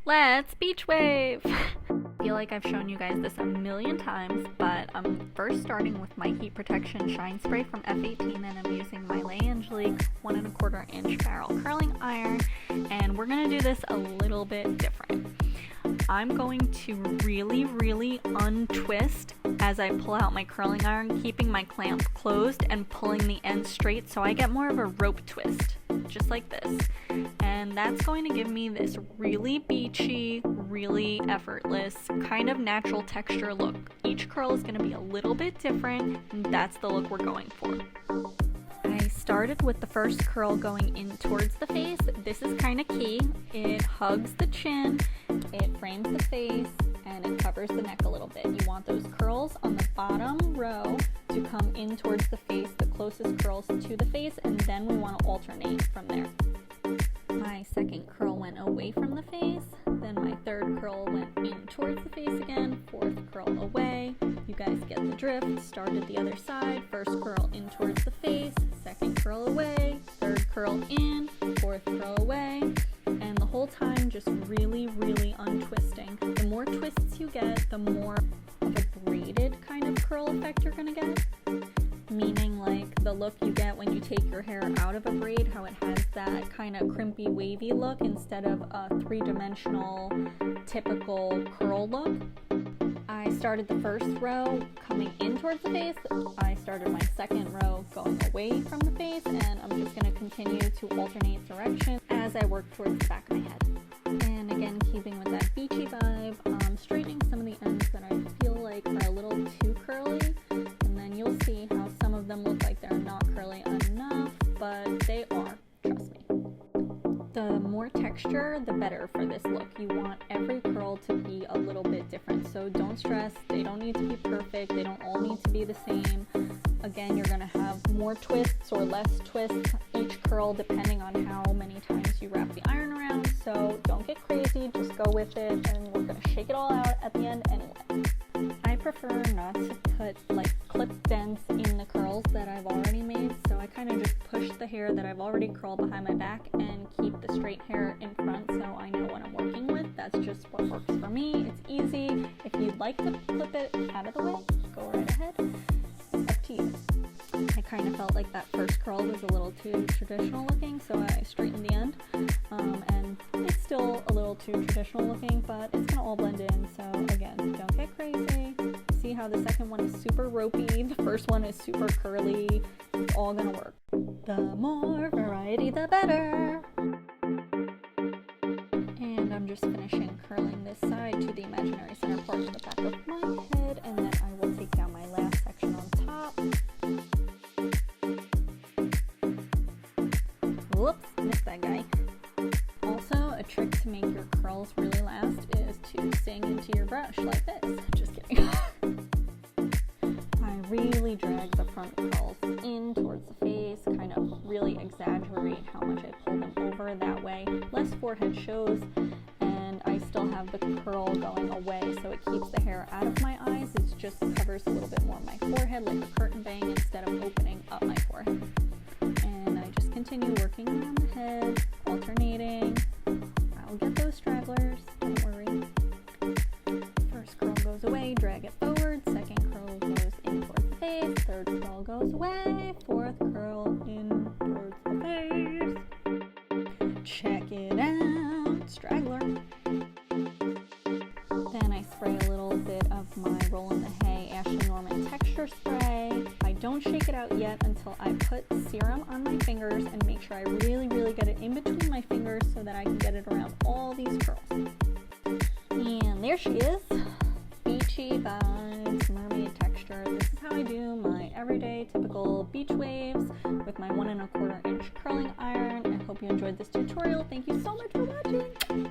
Let's beach wave! I feel like I've shown you guys this a million times, but I'm first starting with my heat protection shine spray from F18, and I'm using my Le Angelique 1¼ inch barrel curling iron, and we're gonna do this a little bit different. I'm going to really untwist as I pull out my curling iron, keeping my clamp closed and pulling the end straight so I get more of a rope twist, just like this. And that's going to give me this really beachy, really effortless, kind of natural texture look. Each curl is going to be a little bit different, and that's the look we're going for. I started with the first curl going in towards the face. This is kind of key. It hugs the chin, it frames the face, and it covers the neck a little bit. You want those curls on the bottom row to come in towards the face, the closest curls to the face, and then we want to alternate from there. My second curl went away from the face, then my third curl went in towards the face again, fourth curl away. You guys get the drift. Started the other side, first curl in towards the face, second curl away, third curl in, fourth curl away, and the whole time just really untwisting. The more twists you get, the more of a braided kind of curl effect you're gonna get. Meaning like the look you get when you take your hair out of a braid, how it has that kind of crimpy wavy look instead of a three-dimensional typical curl look. I started the first row coming in towards the face. I started my second row going away from the face, and I'm just going to continue to alternate direction as I work towards the back of my head. And again, keeping with that beachy vibe, straightening some of the ends that I feel like are a little too curly, and then you'll see how some of them look like they're not curly enough, but they are, trust me. The more texture, the better for this look. You want every curl to be a little bit different, so don't stress. They don't need to be perfect. They don't all need to be the same. Again, you're going to have more twists or less twists each curl depending on how many times you wrap the iron around, so don't get crazy, just go with it, and we're going to shake it all out at the end anyway. I prefer not to put like clip dents in the curls that I've already made, so I kind of just push the hair that I've already curled behind my back and keep the straight hair in front so I know what I'm working with. That's just what works for me. It's easy. If you'd like to flip it out of the way, go right ahead. It's up to you. I kind of felt like that first curl was a little too traditional looking, so I straightened the end, and it's still a little too traditional looking, but it's gonna all blend in, so again, don't get crazy. See how the second one is super ropey, the first one is super curly, it's all gonna work. The more variety, the better. And I'm just finishing curling this side to the imaginary center part of the back of my head, and then I will take down my last section on top. Whoops, missed that guy. Also, a trick to make your curls really last is to sing into your brush like this. Just kidding. I really drag the front curls in towards the face, kind of really exaggerate how much I pull them over, that way less forehead shows, and I still have the curl going away, so it keeps the hair out of my eyes. It just covers a little bit more of my forehead like a curtain bang instead of opening up my forehead. And I just continue working around the head, alternating. I'll get those stragglers, don't worry. First curl goes away, drag it forward, second curl goes in towards the face, third curl goes away, fourth curl in towards the face. Check it out, straggler. Then I spray a little bit of my Roll in the Hay Ashley Norman texture spray. I don't shake it out yet until I put serum on my fingers and make sure I really get it in between my fingers so that I can get it around all these curls. And there she is. Beachy vibes, mermaid texture. This is how I do my everyday typical beach waves with my 1¼ inch curling iron. I hope you enjoyed this tutorial. Thank you so much for watching.